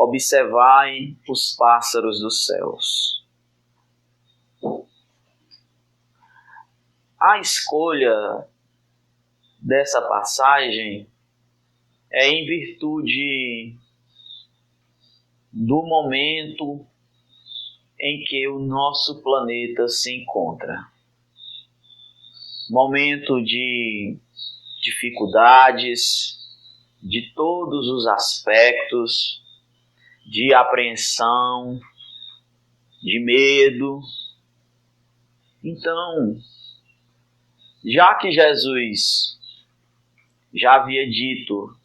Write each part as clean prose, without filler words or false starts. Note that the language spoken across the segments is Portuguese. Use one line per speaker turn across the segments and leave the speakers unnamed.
observai os pássaros dos céus. A escolha dessa passagem é em virtude do momento em que o nosso planeta se encontra. Momento de dificuldades, de todos os aspectos, de apreensão, de medo. Então, já que Jesus já havia dito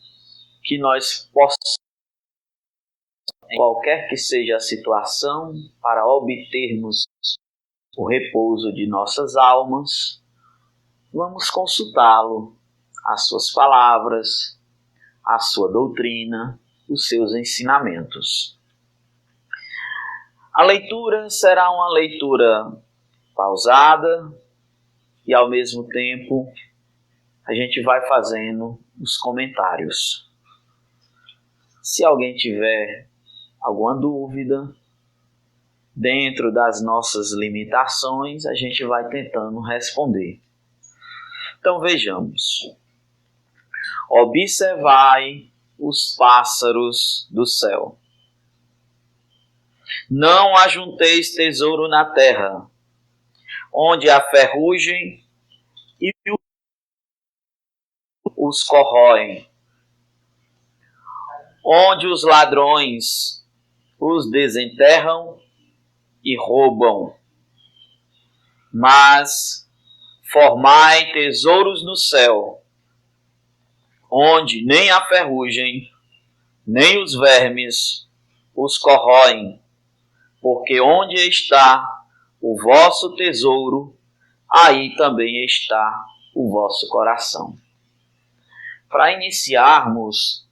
que nós possamos, qualquer que seja a situação, para obtermos o repouso de nossas almas, vamos consultá-lo, as suas palavras, a sua doutrina, os seus ensinamentos. A leitura será uma leitura pausada e, ao mesmo tempo, a gente vai fazendo os comentários. Se alguém tiver alguma dúvida, dentro das nossas limitações, a gente vai tentando responder. Então vejamos. Observai os pássaros do céu. Não ajunteis tesouro na terra, onde a ferrugem e os corroem, onde os ladrões os desenterram e roubam. Mas formai tesouros no céu, onde nem a ferrugem, nem os vermes os corroem, porque onde está o vosso tesouro, aí também está o vosso coração. Para iniciarmos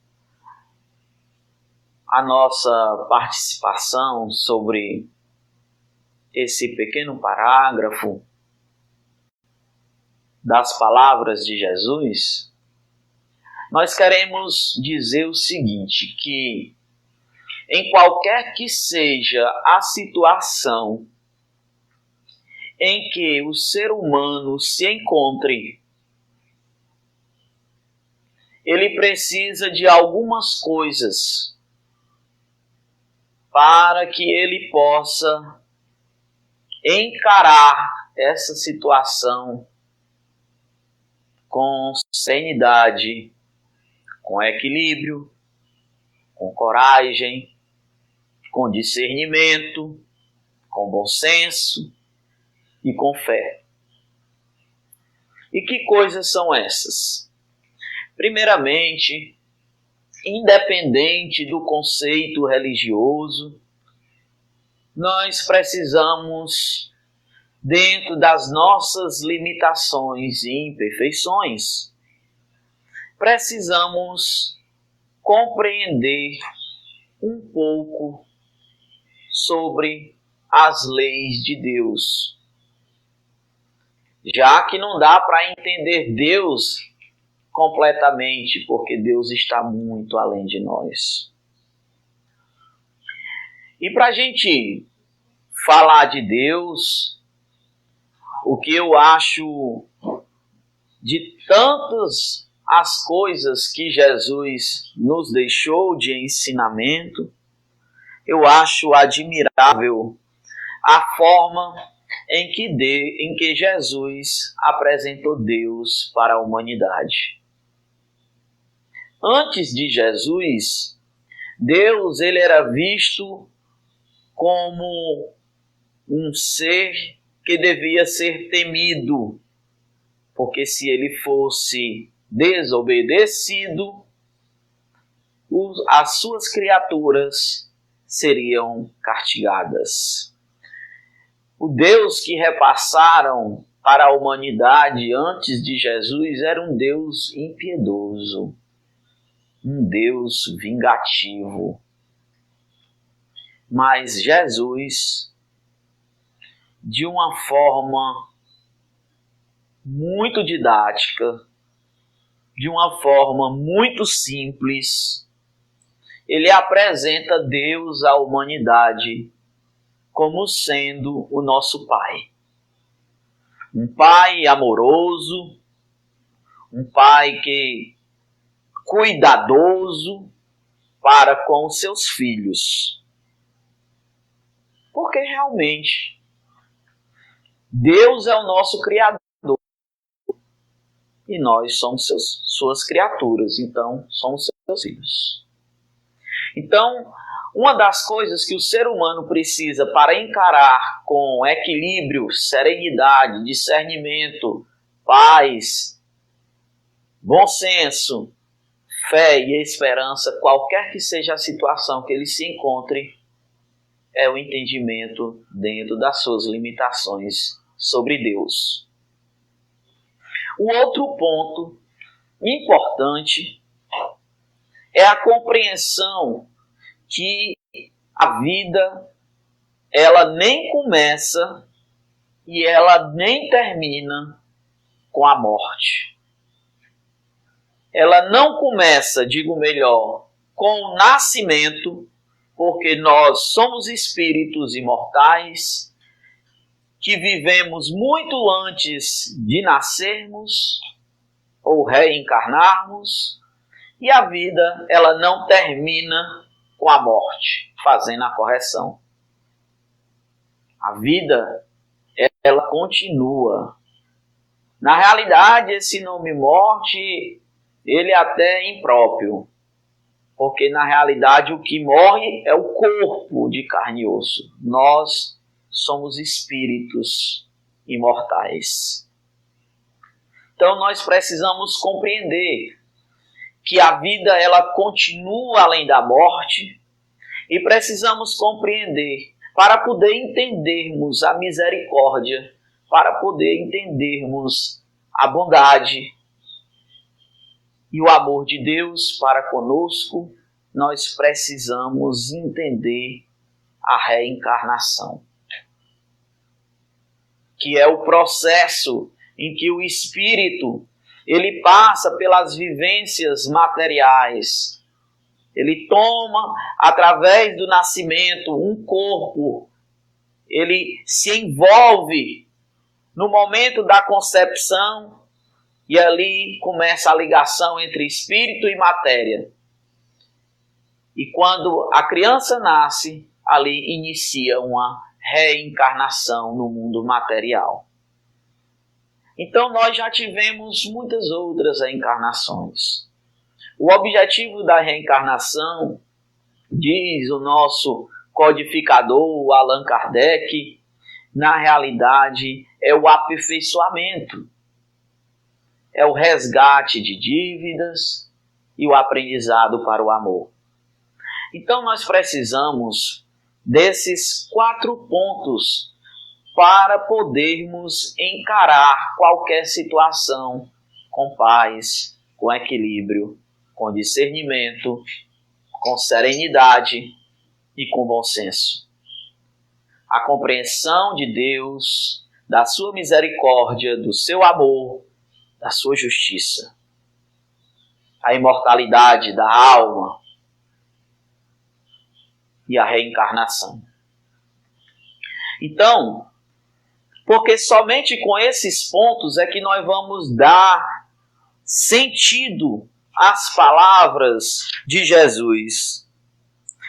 a nossa participação sobre esse pequeno parágrafo das palavras de Jesus, nós queremos dizer o seguinte, que em qualquer que seja a situação em que o ser humano se encontre, ele precisa de algumas coisas para que ele possa encarar essa situação com serenidade, com equilíbrio, com coragem, com discernimento, com bom senso e com fé. E que coisas são essas? Primeiramente, independente do conceito religioso, nós precisamos, dentro das nossas limitações e imperfeições, precisamos compreender um pouco sobre as leis de Deus. Já que não dá para entender Deus completamente, porque Deus está muito além de nós. E para a gente falar de Deus, o que eu acho de tantas as coisas que Jesus nos deixou de ensinamento, eu acho admirável a forma em que Jesus apresentou Deus para a humanidade. Antes de Jesus, Deus ele era visto como um ser que devia ser temido, porque se ele fosse desobedecido, as suas criaturas seriam castigadas. O Deus que repassaram para a humanidade antes de Jesus era um Deus impiedoso, um Deus vingativo. Mas Jesus, de uma forma muito didática, de uma forma muito simples ele apresenta Deus à humanidade como sendo o nosso Pai. Um Pai amoroso, um Pai cuidadoso para com os seus filhos. Porque realmente Deus é o nosso Criador e nós somos suas criaturas, então somos seus filhos. Então, uma das coisas que o ser humano precisa para encarar com equilíbrio, serenidade, discernimento, paz, bom senso, fé e esperança, qualquer que seja a situação que ele se encontre, é o entendimento dentro das suas limitações sobre Deus. O outro ponto importante é a compreensão que a vida, ela nem começa e ela nem termina com a morte. Ela não começa, digo melhor, com o nascimento, porque nós somos espíritos imortais, que vivemos muito antes de nascermos ou reencarnarmos, e a vida, ela não termina com a morte, fazendo a correção. A vida, ela continua. Na realidade, esse nome morte, ele é até impróprio, porque na realidade o que morre é o corpo de carne e osso. Nós somos espíritos imortais. Então nós precisamos compreender que a vida, ela continua além da morte, e precisamos compreender para poder entendermos a misericórdia, para poder entendermos a bondade e o amor de Deus para conosco, nós precisamos entender a reencarnação, que é o processo em que o espírito, ele passa pelas vivências materiais. Ele toma, através do nascimento, um corpo. Ele se envolve no momento da concepção e ali começa a ligação entre espírito e matéria. E quando a criança nasce, ali inicia uma reencarnação no mundo material. Então nós já tivemos muitas outras reencarnações. O objetivo da reencarnação, diz o nosso codificador Allan Kardec, na realidade é o aperfeiçoamento, é o resgate de dívidas e o aprendizado para o amor. Então nós precisamos desses 4 pontos para podermos encarar qualquer situação com paz, com equilíbrio, com discernimento, com serenidade e com bom senso. A compreensão de Deus, da sua misericórdia, do seu amor, da sua justiça. A imortalidade da alma e a reencarnação. Então, porque somente com esses pontos é que nós vamos dar sentido às palavras de Jesus.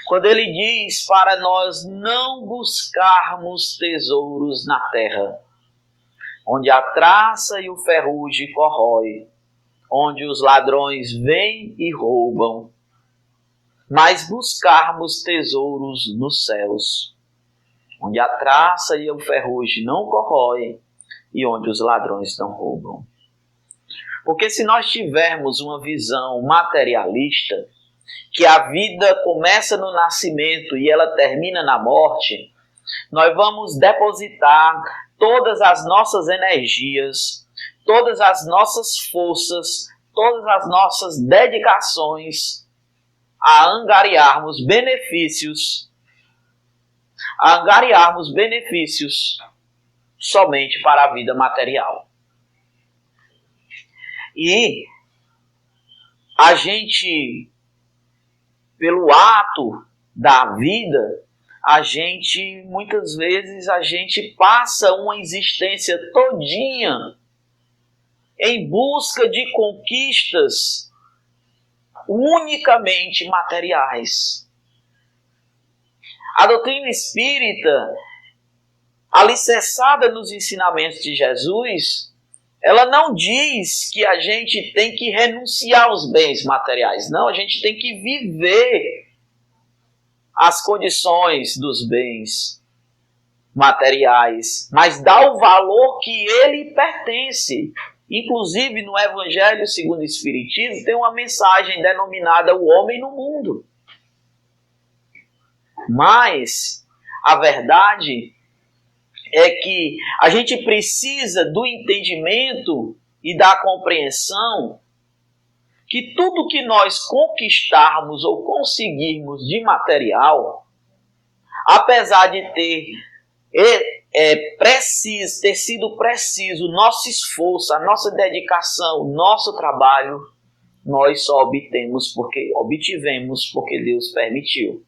Quando ele diz para nós não buscarmos tesouros na terra, onde a traça e o ferrugem corrói, onde os ladrões vêm e roubam, mas buscarmos tesouros nos céus, onde a traça e o ferrugem não corrói e onde os ladrões não roubam. Porque se nós tivermos uma visão materialista, que a vida começa no nascimento e ela termina na morte, nós vamos depositar todas as nossas energias, todas as nossas forças, todas as nossas dedicações a angariarmos benefícios somente para a vida material. E a gente pelo ato da vida, muitas vezes a gente passa uma existência todinha em busca de conquistas unicamente materiais. A doutrina espírita, alicerçada nos ensinamentos de Jesus, ela não diz que a gente tem que renunciar aos bens materiais. Não, a gente tem que viver as condições dos bens materiais, mas dar o valor que ele pertence. Inclusive, no Evangelho segundo o Espiritismo, tem uma mensagem denominada o homem no mundo. Mas a verdade é que a gente precisa do entendimento e da compreensão que tudo que nós conquistarmos ou conseguirmos de material, apesar de ter sido preciso o nosso esforço, a nossa dedicação, o nosso trabalho, nós só obtivemos porque Deus permitiu.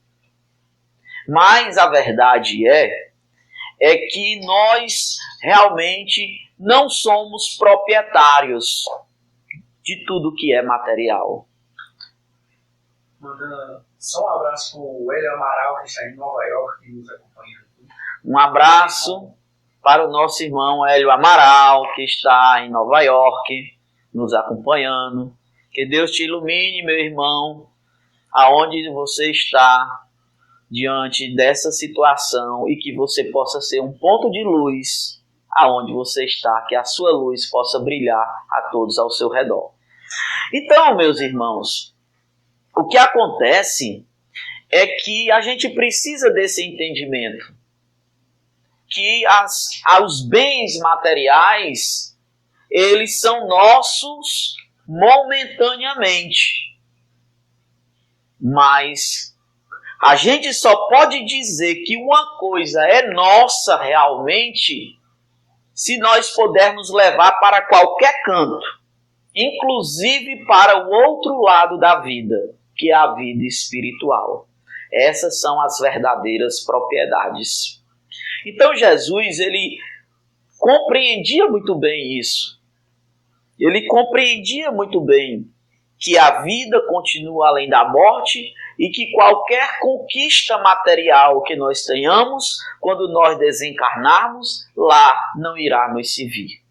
Mas a verdade é que nós realmente não somos proprietários de tudo que é material.
Mandando só um abraço para o Hélio Amaral, que está em Nova York, que nos acompanha aqui.
Um abraço para o nosso irmão Hélio Amaral, que está em Nova York, nos acompanhando. Que Deus te ilumine, meu irmão, aonde você está diante dessa situação e que você possa ser um ponto de luz aonde você está, que a sua luz possa brilhar a todos ao seu redor. Então, meus irmãos, o que acontece é que a gente precisa desse entendimento, que os bens materiais, eles são nossos momentaneamente, mas a gente só pode dizer que uma coisa é nossa realmente se nós pudermos levar para qualquer canto, inclusive para o outro lado da vida, que é a vida espiritual. Essas são as verdadeiras propriedades. Então Jesus, ele compreendia muito bem isso. Ele compreendia muito bem que a vida continua além da morte e que qualquer conquista material que nós tenhamos, quando nós desencarnarmos, lá não irá nos servir.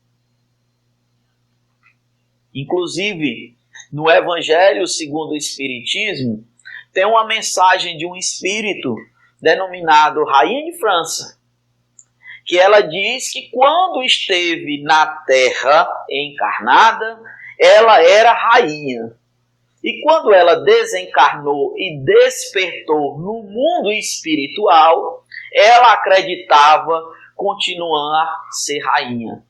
Inclusive, no Evangelho segundo o Espiritismo, tem uma mensagem de um espírito denominado Rainha de França, que ela diz que quando esteve na Terra encarnada, ela era rainha. E quando ela desencarnou e despertou no mundo espiritual, ela acreditava continuar a ser rainha.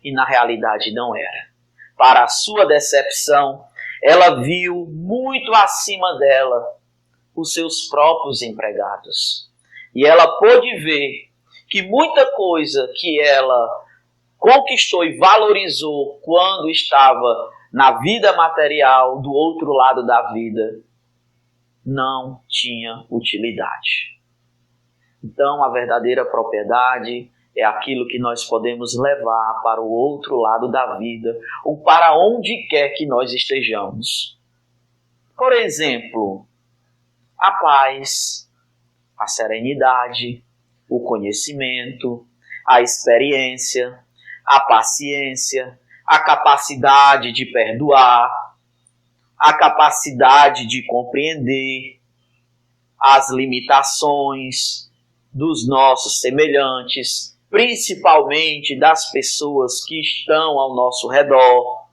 E na realidade não era. Para a sua decepção, ela viu muito acima dela os seus próprios empregados. E ela pôde ver que muita coisa que ela conquistou e valorizou quando estava na vida material, do outro lado da vida, não tinha utilidade. Então, a verdadeira propriedade é aquilo que nós podemos levar para o outro lado da vida, ou para onde quer que nós estejamos. Por exemplo, a paz, a serenidade, o conhecimento, a experiência, a paciência, a capacidade de perdoar, a capacidade de compreender as limitações dos nossos semelhantes, principalmente das pessoas que estão ao nosso redor.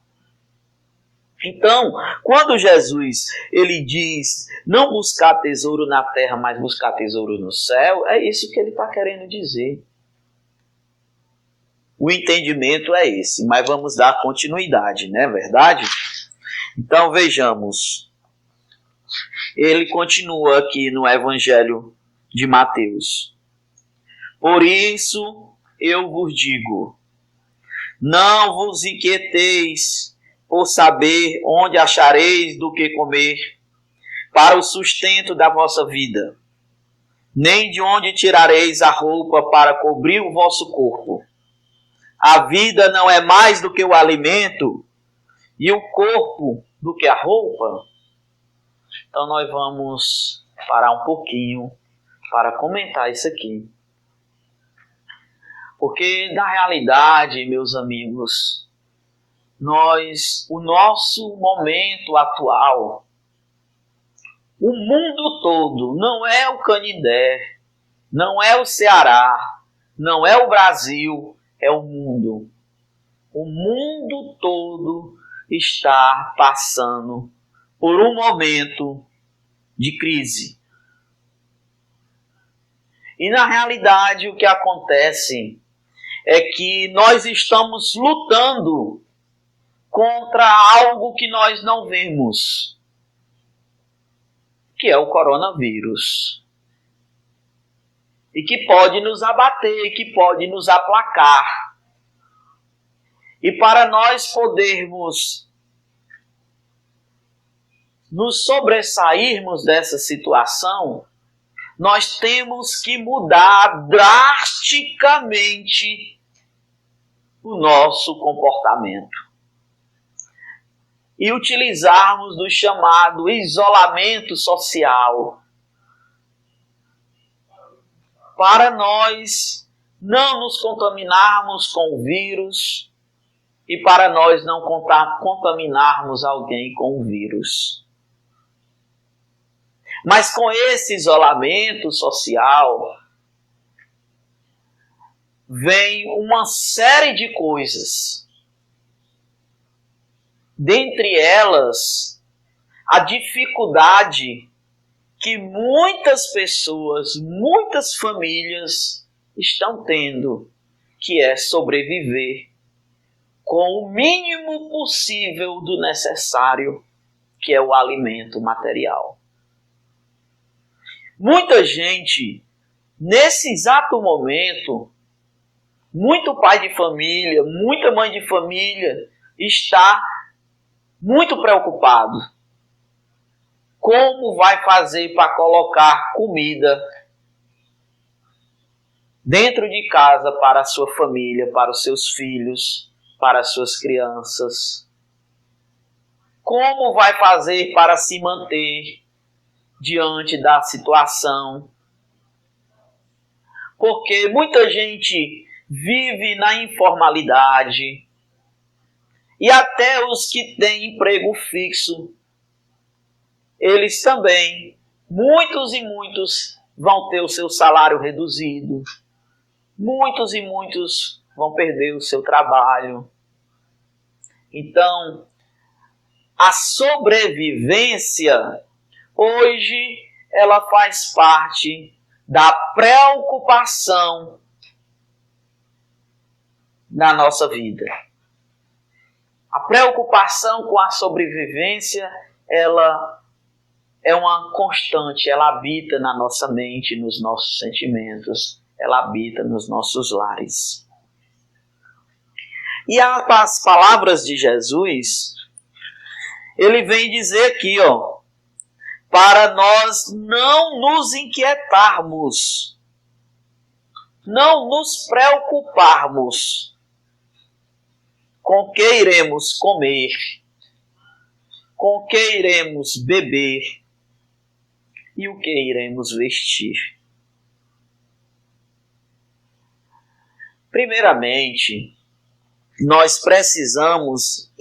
Então, quando Jesus ele diz não buscar tesouro na terra, mas buscar tesouro no céu, é isso que ele está querendo dizer. O entendimento é esse, mas vamos dar continuidade, não é verdade? Então vejamos. Ele continua aqui no Evangelho de Mateus. Por isso eu vos digo, não vos inquieteis por saber onde achareis do que comer, para o sustento da vossa vida, nem de onde tirareis a roupa para cobrir o vosso corpo. A vida não é mais do que o alimento, e o corpo do que a roupa? Então nós vamos parar um pouquinho para comentar isso aqui. Porque na realidade, meus amigos, o nosso momento atual, o mundo todo, não é o Canindé, não é o Ceará, não é o Brasil, é o mundo. O mundo todo está passando por um momento de crise. E na realidade o que acontece é que nós estamos lutando contra algo que nós não vemos, que é o coronavírus. E que pode nos abater, que pode nos aplacar. E para nós podermos nos sobressairmos dessa situação, nós temos que mudar drasticamente o nosso comportamento. E utilizarmos do chamado isolamento social, para nós não nos contaminarmos com o vírus e para nós não contaminarmos alguém com o vírus. Mas com esse isolamento social, vem uma série de coisas. Dentre elas, a dificuldade que muitas pessoas, muitas famílias estão tendo, que é sobreviver com o mínimo possível do necessário, que é o alimento material. Muita gente, nesse exato momento, muito pai de família, muita mãe de família, está muito preocupado. Como vai fazer para colocar comida dentro de casa para a sua família, para os seus filhos, para as suas crianças? Como vai fazer para se manter diante da situação? Porque muita gente vive na informalidade e até os que têm emprego fixo, eles também, muitos e muitos, vão ter o seu salário reduzido. Muitos e muitos vão perder o seu trabalho. Então, a sobrevivência, hoje, ela faz parte da preocupação na nossa vida. A preocupação com a sobrevivência, ela é uma constante, ela habita na nossa mente, nos nossos sentimentos, ela habita nos nossos lares. E as palavras de Jesus, ele vem dizer aqui, para nós não nos inquietarmos, não nos preocuparmos com o que iremos comer, com o que iremos beber e o que iremos vestir. Primeiramente, nós precisamos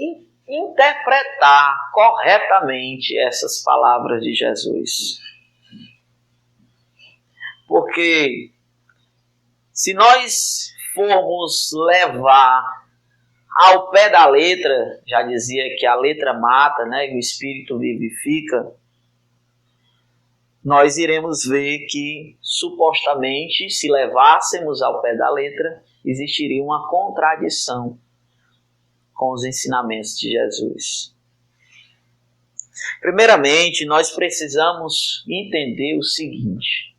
interpretar corretamente essas palavras de Jesus. Porque se nós formos levar ao pé da letra, já dizia que a letra mata, né, e o espírito vivifica, nós iremos ver que, supostamente, se levássemos ao pé da letra, existiria uma contradição com os ensinamentos de Jesus. Primeiramente, nós precisamos entender o seguinte,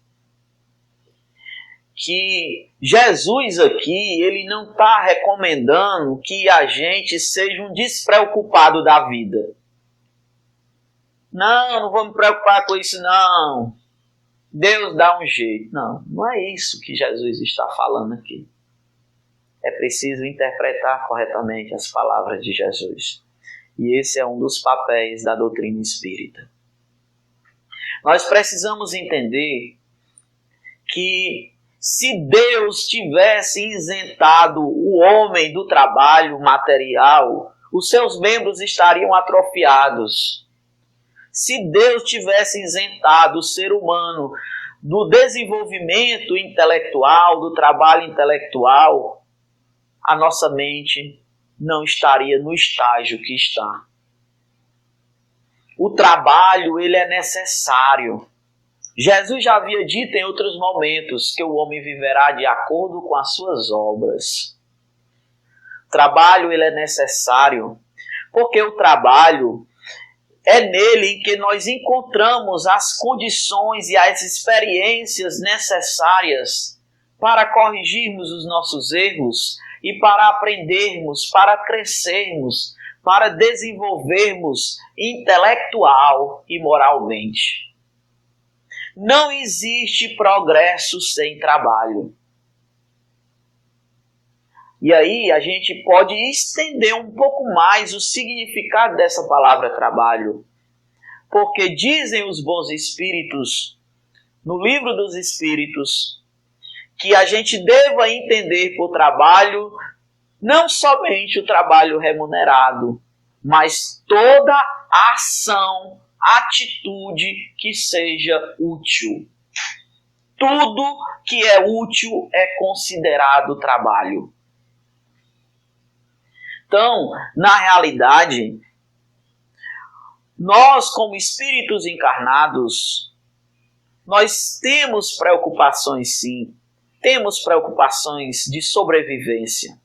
que Jesus aqui, ele não está recomendando que a gente seja um despreocupado da vida. Não vou me preocupar com isso não. Deus dá um jeito. Não, não é isso que Jesus está falando aqui. É preciso interpretar corretamente as palavras de Jesus. E esse é um dos papéis da doutrina espírita. Nós precisamos entender que se Deus tivesse isentado o homem do trabalho material, os seus membros estariam atrofiados. Se Deus tivesse isentado o ser humano do desenvolvimento intelectual, do trabalho intelectual, a nossa mente não estaria no estágio que está. O trabalho, ele é necessário. Jesus já havia dito em outros momentos que o homem viverá de acordo com as suas obras. O trabalho, ele é necessário, porque o trabalho é nele em que nós encontramos as condições e as experiências necessárias para corrigirmos os nossos erros e para aprendermos, para crescermos, para desenvolvermos intelectual e moralmente. Não existe progresso sem trabalho. E aí a gente pode estender um pouco mais o significado dessa palavra trabalho. Porque dizem os bons espíritos, no livro dos espíritos, que a gente deva entender por trabalho não somente o trabalho remunerado, mas toda ação, atitude que seja útil. Tudo que é útil é considerado trabalho. Então, na realidade, nós como espíritos encarnados, nós temos preocupações sim, temos preocupações de sobrevivência.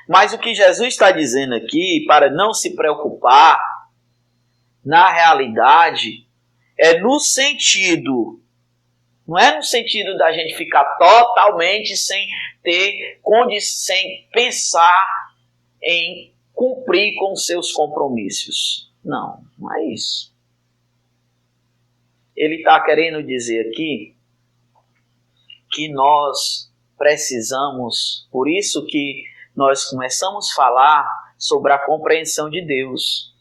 Mas o que Jesus está dizendo aqui, para não se preocupar, na realidade, é no sentido, não é no sentido da gente ficar totalmente sem pensar em cumprir com seus compromissos. Não, não é isso. Ele está querendo dizer aqui que nós precisamos, por isso que nós começamos a falar sobre a compreensão de Deus.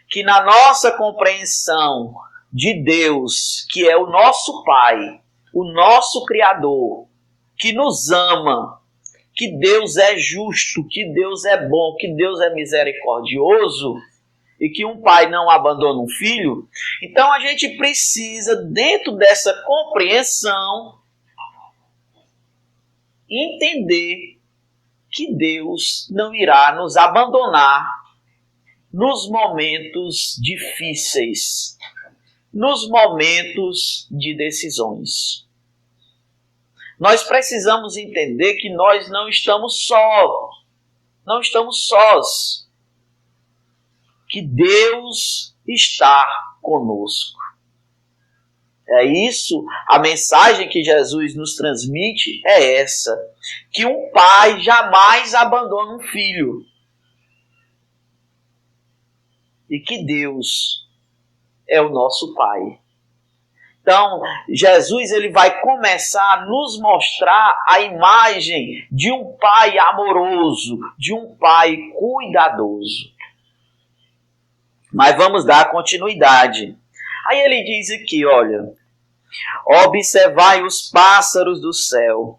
Que na nossa compreensão de Deus, que é o nosso Pai, o nosso Criador, que nos ama, que Deus é justo, que Deus é bom, que Deus é misericordioso e que um pai não abandona um filho, então a gente precisa, dentro dessa compreensão, entender que Deus não irá nos abandonar nos momentos difíceis, nos momentos de decisões. Nós precisamos entender que nós não estamos sós, que Deus está conosco. É isso, a mensagem que Jesus nos transmite é essa, que um pai jamais abandona um filho. E que Deus é o nosso Pai. Então, Jesus ele vai começar a nos mostrar a imagem de um Pai amoroso, de um Pai cuidadoso. Mas vamos dar continuidade. Aí ele diz aqui, olha, observai os pássaros do céu.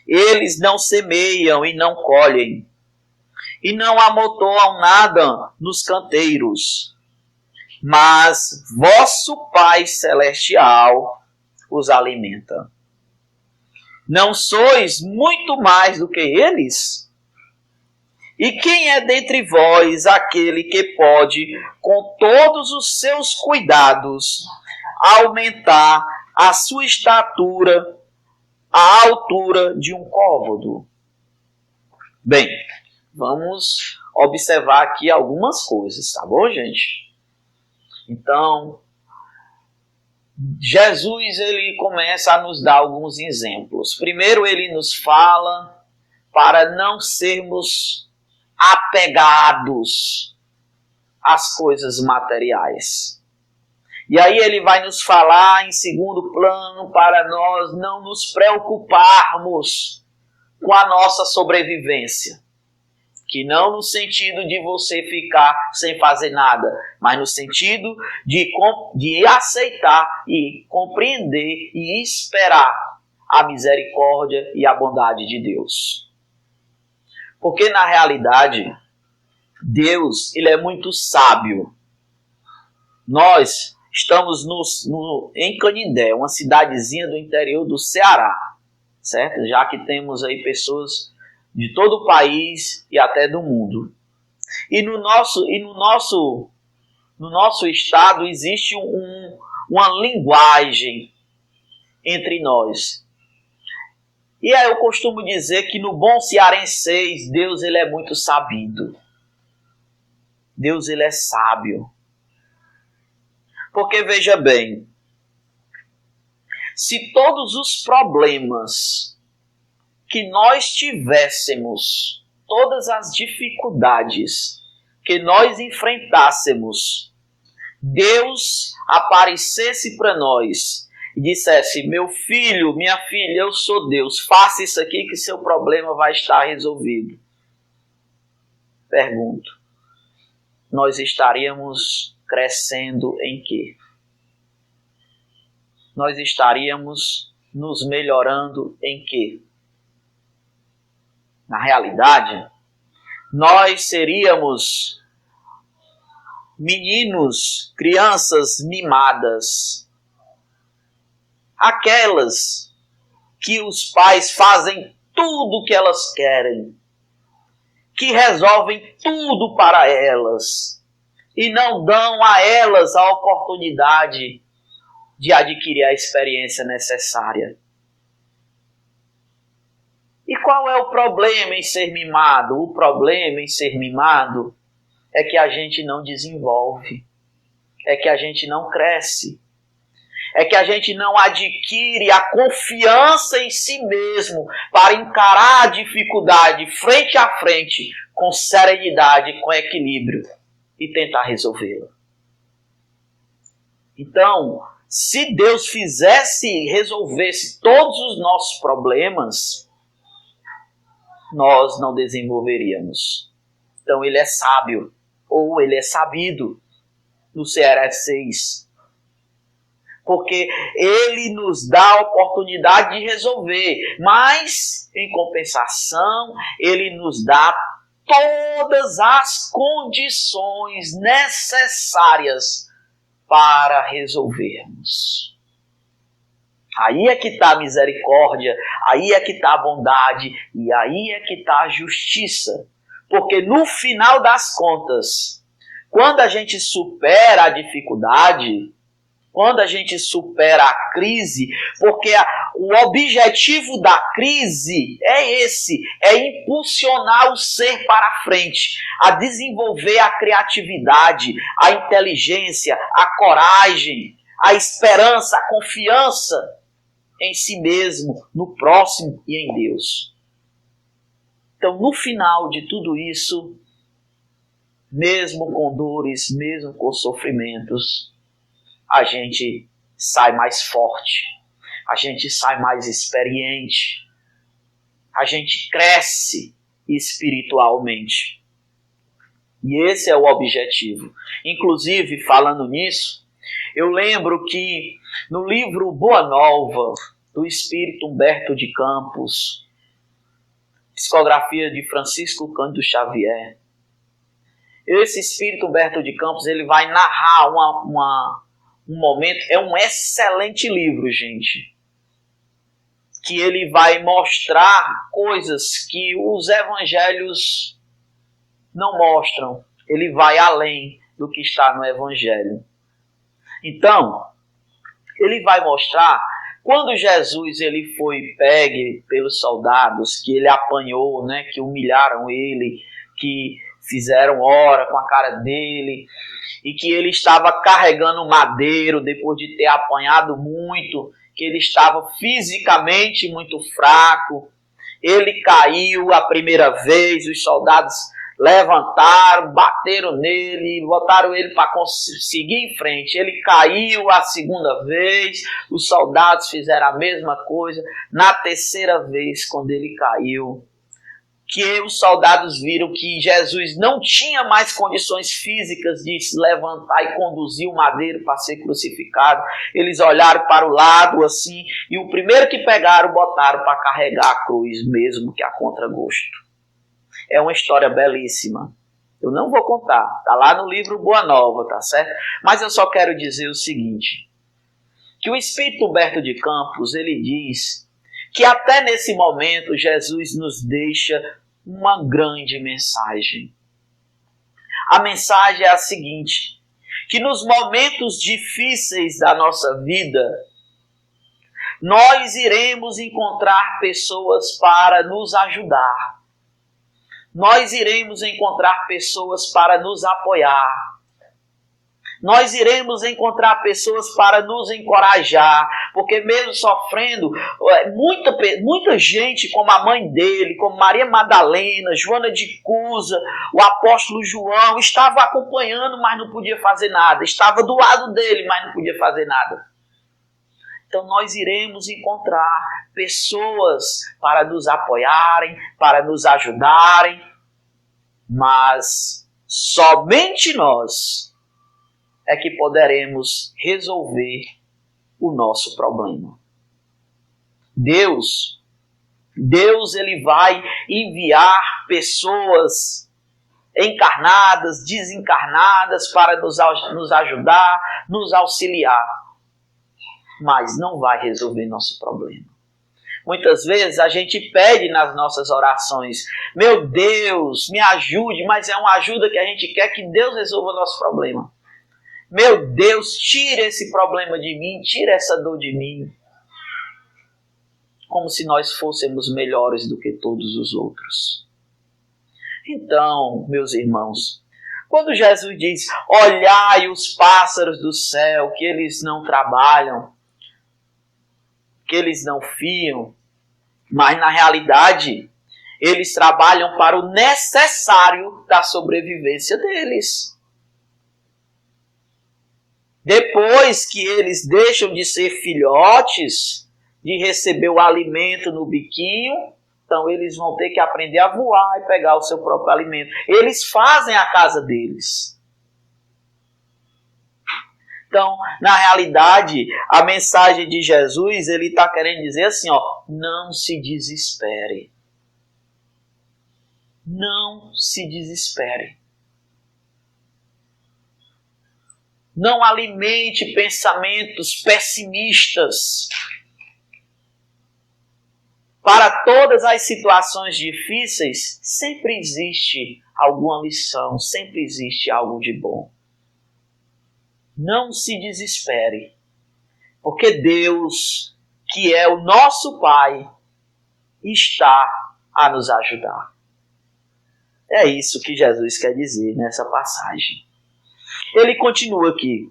Eles não semeiam e não colhem, e não amontoam nada nos canteiros, mas vosso Pai Celestial os alimenta. Não sois muito mais do que eles? E quem é dentre vós aquele que pode, com todos os seus cuidados, aumentar a sua estatura à altura de um côvado? Bem, vamos observar aqui algumas coisas, tá bom, gente? Então, Jesus ele começa a nos dar alguns exemplos. Primeiro, ele nos fala para não sermos apegados as coisas materiais. E aí ele vai nos falar em segundo plano para nós não nos preocuparmos com a nossa sobrevivência. Que não no sentido de você ficar sem fazer nada, mas no sentido de aceitar e compreender e esperar a misericórdia e a bondade de Deus. Porque na realidade, Deus, ele é muito sábio. Nós estamos em Canindé, uma cidadezinha do interior do Ceará, certo? Já que temos aí pessoas de todo o país e até do mundo. E no nosso estado existe uma linguagem entre nós. E aí eu costumo dizer que no bom cearense, Deus ele é muito sabido. Deus ele é sábio. Porque veja bem, se todos os problemas que nós tivéssemos, todas as dificuldades que nós enfrentássemos, Deus aparecesse para nós e dissesse: meu filho, minha filha, eu sou Deus, faça isso aqui que seu problema vai estar resolvido. Pergunto, nós estaríamos crescendo em quê? Nós estaríamos nos melhorando em quê? Na realidade, nós seríamos meninos, crianças mimadas. Aquelas que os pais fazem tudo o que elas querem, que resolvem tudo para elas e não dão a elas a oportunidade de adquirir a experiência necessária. E qual é o problema em ser mimado? O problema em ser mimado é que a gente não desenvolve, é que a gente não cresce, é que a gente não adquire a confiança em si mesmo para encarar a dificuldade frente a frente, com serenidade, com equilíbrio e tentar resolvê-la. Então, se Deus resolvesse todos os nossos problemas, nós não desenvolveríamos. Então ele é sábio, ou ele é sabido, no CRF 6. Porque ele nos dá a oportunidade de resolver, mas, em compensação, ele nos dá todas as condições necessárias para resolvermos. Aí é que está a misericórdia, aí é que está a bondade e aí é que está a justiça. Porque no final das contas, quando a gente supera a dificuldade, quando a gente supera a crise, porque o objetivo da crise é esse, é impulsionar o ser para a frente, a desenvolver a criatividade, a inteligência, a coragem, a esperança, a confiança em si mesmo, no próximo e em Deus. Então, no final de tudo isso, mesmo com dores, mesmo com sofrimentos, a gente sai mais forte, a gente sai mais experiente, a gente cresce espiritualmente. E esse é o objetivo. Inclusive, falando nisso, eu lembro que no livro Boa Nova, do Espírito Humberto de Campos, psicografia de Francisco Cândido Xavier, esse Espírito Humberto de Campos ele vai narrar um momento, é um excelente livro, gente, que ele vai mostrar coisas que os evangelhos não mostram. Ele vai além do que está no evangelho. Então, ele vai mostrar, quando Jesus ele foi pegue pelos soldados, que ele apanhou, né, que humilharam ele, que fizeram hora com a cara dele, e que ele estava carregando madeiro depois de ter apanhado muito, que ele estava fisicamente muito fraco, ele caiu a primeira vez, os soldados levantaram, bateram nele, botaram ele para seguir em frente. Ele caiu a segunda vez, os soldados fizeram a mesma coisa. Na terceira vez, quando ele caiu, que os soldados viram que Jesus não tinha mais condições físicas de se levantar e conduzir o madeiro para ser crucificado. Eles olharam para o lado assim, e o primeiro que pegaram, botaram para carregar a cruz, mesmo que a contragosto. É uma história belíssima. Eu não vou contar, está lá no livro Boa Nova, tá certo? Mas eu só quero dizer o seguinte, que o Espírito Humberto de Campos, ele diz que até nesse momento Jesus nos deixa uma grande mensagem. A mensagem é a seguinte, que nos momentos difíceis da nossa vida, nós iremos encontrar pessoas para nos ajudar. Nós iremos encontrar pessoas para nos apoiar. Nós iremos encontrar pessoas para nos encorajar, porque mesmo sofrendo, muita gente, como a mãe dele, como Maria Madalena, Joana de Cusa, o apóstolo João, estava acompanhando, mas não podia fazer nada. Estava do lado dele, mas não podia fazer nada. Então nós iremos encontrar pessoas para nos apoiarem, para nos ajudarem, mas somente nós é que poderemos resolver o nosso problema. Deus ele vai enviar pessoas encarnadas, desencarnadas para nos ajudar, nos auxiliar, mas não vai resolver nosso problema. Muitas vezes a gente pede nas nossas orações, meu Deus, me ajude, mas é uma ajuda que a gente quer que Deus resolva o nosso problema. Meu Deus, tira esse problema de mim, tira essa dor de mim. Como se nós fôssemos melhores do que todos os outros. Então, meus irmãos, quando Jesus diz, olhai os pássaros do céu, que eles não trabalham, que eles não fiam, mas na realidade, eles trabalham para o necessário da sobrevivência deles. Depois que eles deixam de ser filhotes, de receber o alimento no biquinho, então eles vão ter que aprender a voar e pegar o seu próprio alimento. Eles fazem a casa deles. Então, na realidade, a mensagem de Jesus, ele está querendo dizer assim, não se desespere. Não se desespere. Não alimente pensamentos pessimistas. Para todas as situações difíceis, sempre existe alguma lição, sempre existe algo de bom. Não se desespere, porque Deus, que é o nosso Pai, está a nos ajudar. É isso que Jesus quer dizer nessa passagem. Ele continua aqui.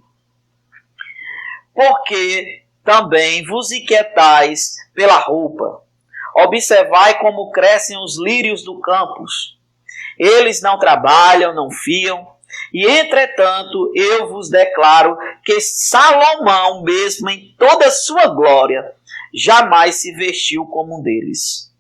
Porque também vos inquietais pela roupa. Observai como crescem os lírios do campo. Eles não trabalham, não fiam. E entretanto, eu vos declaro que Salomão mesmo, em toda a sua glória, jamais se vestiu como um deles.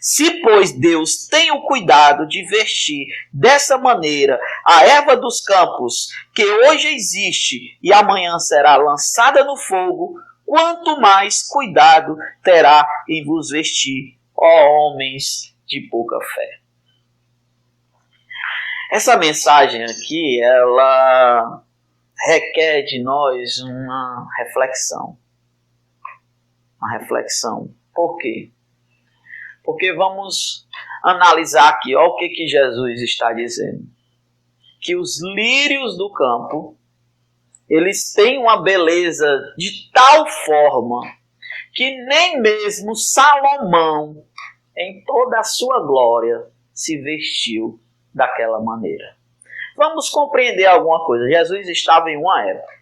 Se, pois, Deus tem o cuidado de vestir dessa maneira a erva dos campos, que hoje existe e amanhã será lançada no fogo, quanto mais cuidado terá em vos vestir, ó homens de pouca fé. Essa mensagem aqui, ela requer de nós uma reflexão. Uma reflexão. Por quê? Porque vamos analisar aqui, olha o que Jesus está dizendo. Que os lírios do campo, eles têm uma beleza de tal forma que nem mesmo Salomão, em toda a sua glória, se vestiu daquela maneira. Vamos compreender alguma coisa. Jesus estava em uma época.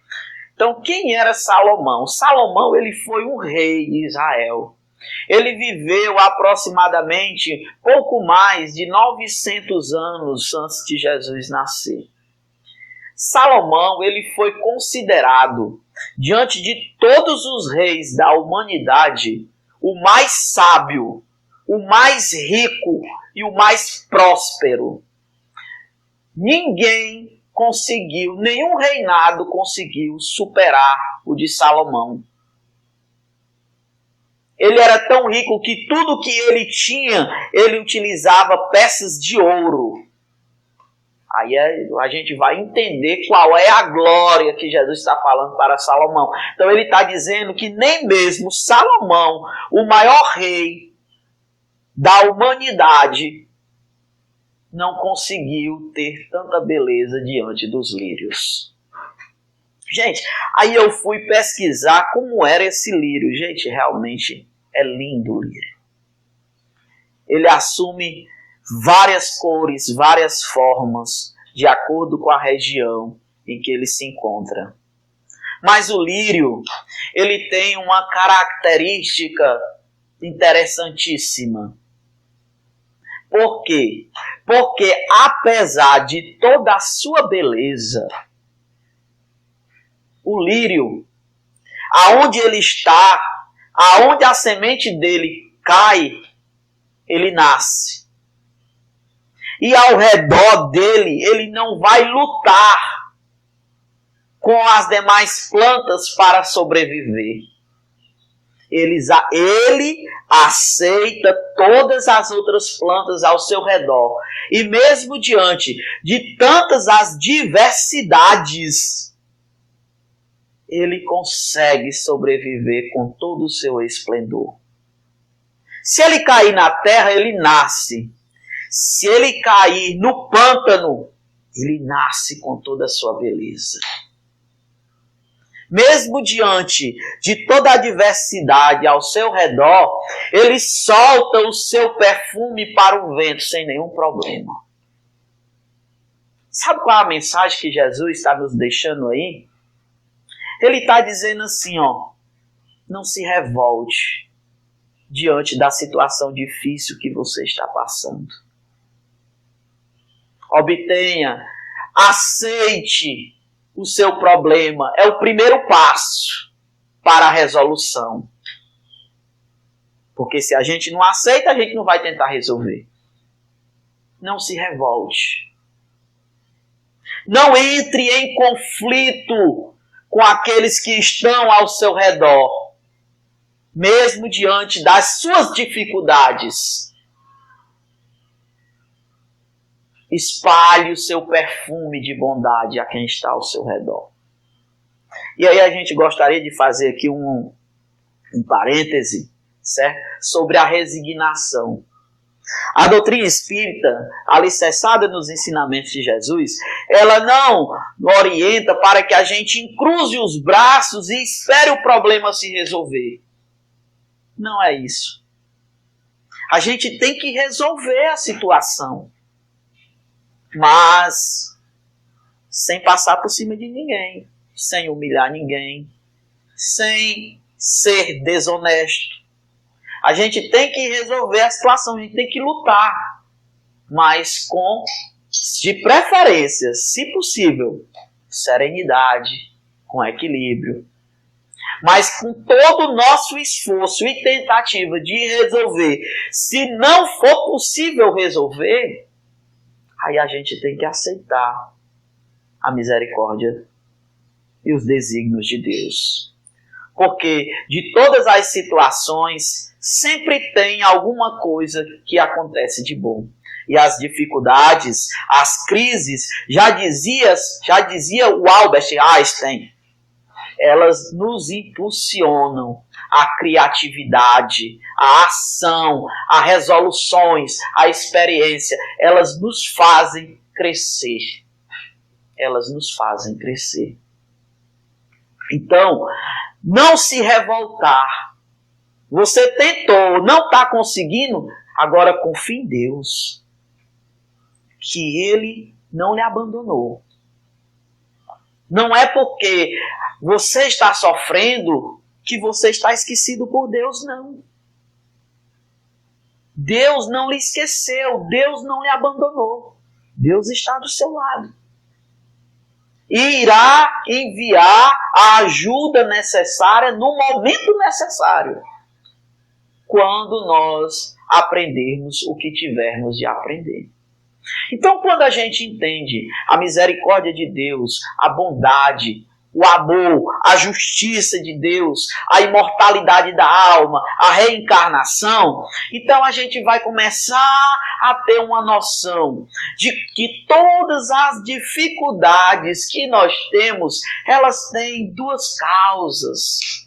Então, quem era Salomão? Salomão, ele foi um rei de Israel. Ele viveu aproximadamente pouco mais de 900 anos antes de Jesus nascer. Salomão, ele foi considerado, diante de todos os reis da humanidade, o mais sábio, o mais rico e o mais próspero. Ninguém conseguiu, nenhum reinado conseguiu superar o de Salomão. Ele era tão rico que tudo que ele tinha, ele utilizava peças de ouro. Aí a gente vai entender qual é a glória que Jesus está falando para Salomão. Então ele está dizendo que nem mesmo Salomão, o maior rei da humanidade, não conseguiu ter tanta beleza diante dos lírios. Gente, aí eu fui pesquisar como era esse lírio. Gente, realmente é lindo o lírio. Ele assume várias cores, várias formas, de acordo com a região em que ele se encontra. Mas o lírio, ele tem uma característica interessantíssima. Por quê? Porque apesar de toda a sua beleza, o lírio, aonde ele está, aonde a semente dele cai, ele nasce. E ao redor dele, ele não vai lutar com as demais plantas para sobreviver. Ele aceita todas as outras plantas ao seu redor. E mesmo diante de tantas as diversidades, ele consegue sobreviver com todo o seu esplendor. Se ele cair na terra, ele nasce. Se ele cair no pântano, ele nasce com toda a sua beleza. Mesmo diante de toda a diversidade ao seu redor, ele solta o seu perfume para o vento sem nenhum problema. Sabe qual é a mensagem que Jesus está nos deixando aí? Ele está dizendo assim, ó, não se revolte diante da situação difícil que você está passando. Obtenha, aceite o seu problema. É o primeiro passo para a resolução. Porque se a gente não aceita, a gente não vai tentar resolver. Não se revolte. Não entre em conflito com aqueles que estão ao seu redor. Mesmo diante das suas dificuldades. Espalhe o seu perfume de bondade a quem está ao seu redor. E aí a gente gostaria de fazer aqui um parêntese, certo? Sobre a resignação. A doutrina espírita, alicerçada nos ensinamentos de Jesus, ela não orienta para que a gente encruze os braços e espere o problema se resolver. Não é isso. A gente tem que resolver a situação. Mas sem passar por cima de ninguém, sem humilhar ninguém, sem ser desonesto. A gente tem que resolver a situação, a gente tem que lutar, mas com, de preferência, se possível, serenidade, com equilíbrio. Mas com todo o nosso esforço e tentativa de resolver, se não for possível resolver, aí a gente tem que aceitar a misericórdia e os desígnios de Deus. Porque de todas as situações, sempre tem alguma coisa que acontece de bom. E as dificuldades, as crises, já dizia o Albert Einstein, elas nos impulsionam a criatividade, a ação, a resoluções, a experiência. Elas nos fazem crescer. Elas nos fazem crescer. Então, não se revoltar. Você tentou, não está conseguindo, agora confie em Deus. Que Ele não lhe abandonou. Não é porque você está sofrendo que você está esquecido por Deus, não. Deus não lhe esqueceu, Deus não lhe abandonou. Deus está do seu lado. E irá enviar a ajuda necessária no momento necessário, quando nós aprendermos o que tivermos de aprender. Então, quando a gente entende a misericórdia de Deus, a bondade, o amor, a justiça de Deus, a imortalidade da alma, a reencarnação, então a gente vai começar a ter uma noção de que todas as dificuldades que nós temos, elas têm duas causas.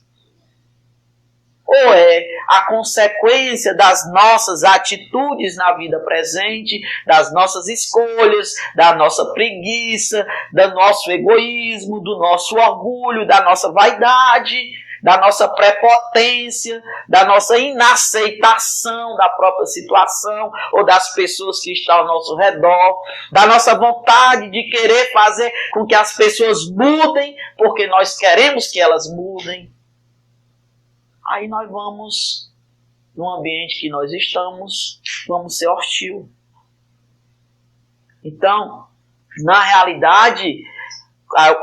Ou é a consequência das nossas atitudes na vida presente, das nossas escolhas, da nossa preguiça, do nosso egoísmo, do nosso orgulho, da nossa vaidade, da nossa prepotência, da nossa inaceitação da própria situação ou das pessoas que estão ao nosso redor, da nossa vontade de querer fazer com que as pessoas mudem, porque nós queremos que elas mudem. Aí nós vamos, no ambiente que nós estamos, vamos ser hostil. Então, na realidade,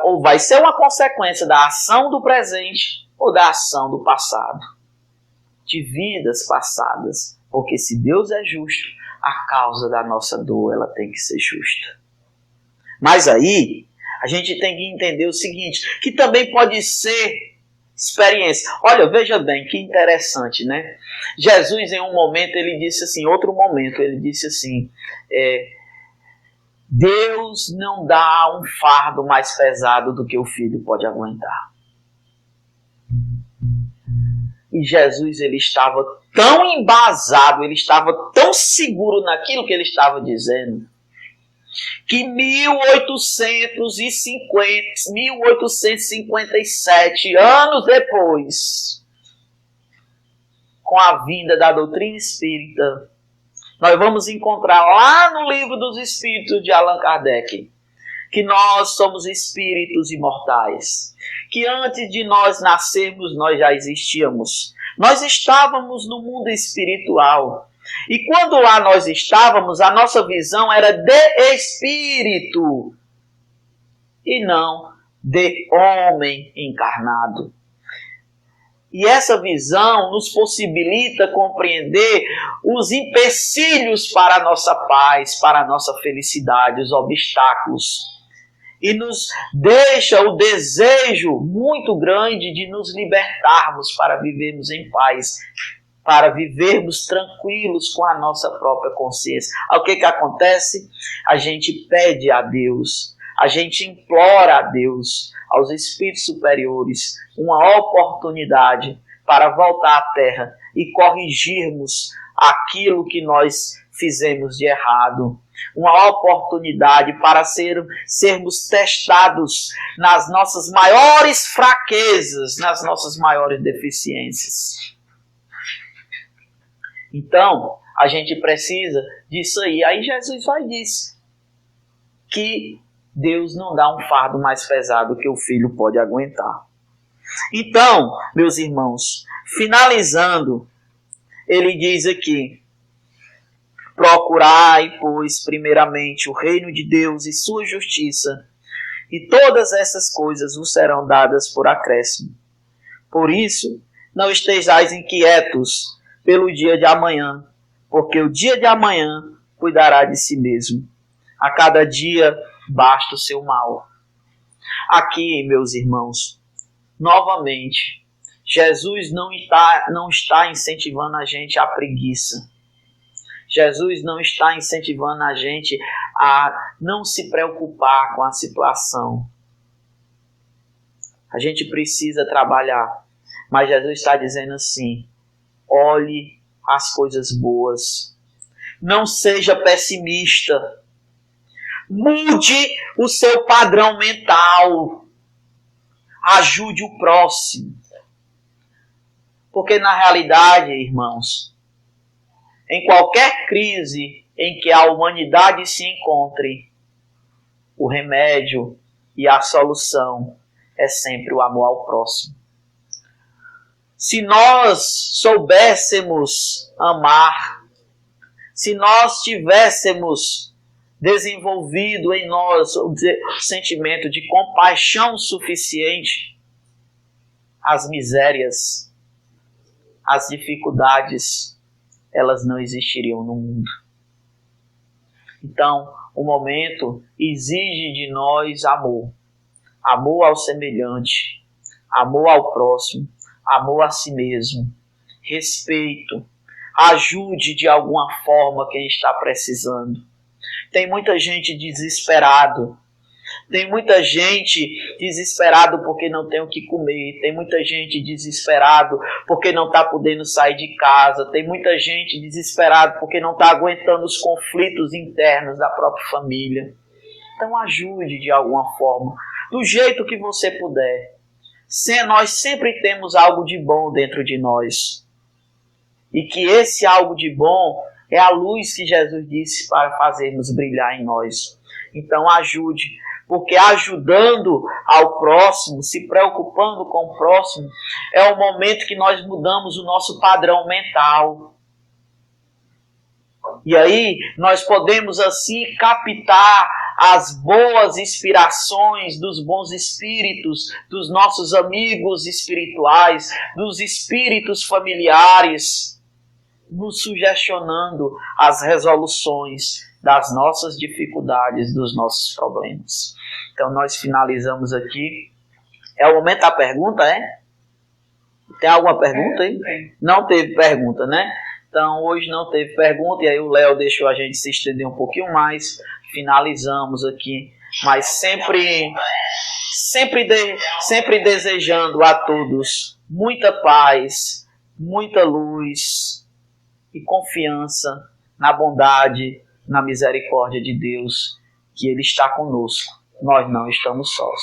ou vai ser uma consequência da ação do presente ou da ação do passado, de vidas passadas. Porque se Deus é justo, a causa da nossa dor ela tem que ser justa. Mas aí, a gente tem que entender o seguinte, que também pode ser experiência. Olha, veja bem, que interessante, né? Jesus, em um momento, ele disse assim, Deus não dá um fardo mais pesado do que o filho pode aguentar. E Jesus, ele estava tão embasado, ele estava tão seguro naquilo que ele estava dizendo, que 1857 anos depois, com a vinda da doutrina espírita, nós vamos encontrar lá no Livro dos Espíritos de Allan Kardec, que nós somos espíritos imortais, que antes de nós nascermos nós já existíamos. Nós estávamos no mundo espiritual. E quando lá nós estávamos, a nossa visão era de espírito e não de homem encarnado. E essa visão nos possibilita compreender os empecilhos para a nossa paz, para a nossa felicidade, os obstáculos. E nos deixa o desejo muito grande de nos libertarmos para vivermos em paz, para vivermos tranquilos com a nossa própria consciência. O que acontece? A gente pede a Deus, a gente implora a Deus, aos espíritos superiores, uma oportunidade para voltar à Terra e corrigirmos aquilo que nós fizemos de errado. Uma oportunidade para sermos testados nas nossas maiores fraquezas, nas nossas maiores deficiências. Então, a gente precisa disso aí. Aí Jesus vai dizer que Deus não dá um fardo mais pesado que o filho pode aguentar. Então, meus irmãos, finalizando, ele diz aqui: procurai, pois, primeiramente o reino de Deus e sua justiça, e todas essas coisas vos serão dadas por acréscimo. Por isso, não estejais inquietos pelo dia de amanhã, porque o dia de amanhã cuidará de si mesmo. A cada dia basta o seu mal. Aqui, meus irmãos, novamente, Jesus não está incentivando a gente à preguiça. Jesus não está incentivando a gente a não se preocupar com a situação. A gente precisa trabalhar, mas Jesus está dizendo assim: olhe as coisas boas. Não seja pessimista. Mude o seu padrão mental. Ajude o próximo. Porque na realidade, irmãos, em qualquer crise em que a humanidade se encontre, o remédio e a solução é sempre o amor ao próximo. Se nós soubéssemos amar, se nós tivéssemos desenvolvido em nós o sentimento de compaixão suficiente, as misérias, as dificuldades, elas não existiriam no mundo. Então, o momento exige de nós amor. Amor ao semelhante, amor ao próximo, amor a si mesmo, respeito, ajude de alguma forma quem está precisando. Tem muita gente desesperado. Tem muita gente desesperado porque não tem o que comer. Tem muita gente desesperado porque não está podendo sair de casa. Tem muita gente desesperado porque não está aguentando os conflitos internos da própria família. Então ajude de alguma forma, do jeito que você puder. Nós sempre temos algo de bom dentro de nós. E que esse algo de bom é a luz que Jesus disse para fazermos brilhar em nós. Então ajude, porque ajudando ao próximo, se preocupando com o próximo, é o momento que nós mudamos o nosso padrão mental. E aí nós podemos assim captar as boas inspirações dos bons espíritos, dos nossos amigos espirituais, dos espíritos familiares, nos sugestionando as resoluções das nossas dificuldades, dos nossos problemas. Então nós finalizamos aqui. É o momento da pergunta, é? Tem alguma pergunta aí? Não teve pergunta, né? Então hoje não teve pergunta, e aí o Léo deixou a gente se estender um pouquinho mais. Finalizamos aqui, mas sempre desejando a todos muita paz, muita luz e confiança na bondade, na misericórdia de Deus, que Ele está conosco. Nós não estamos sós.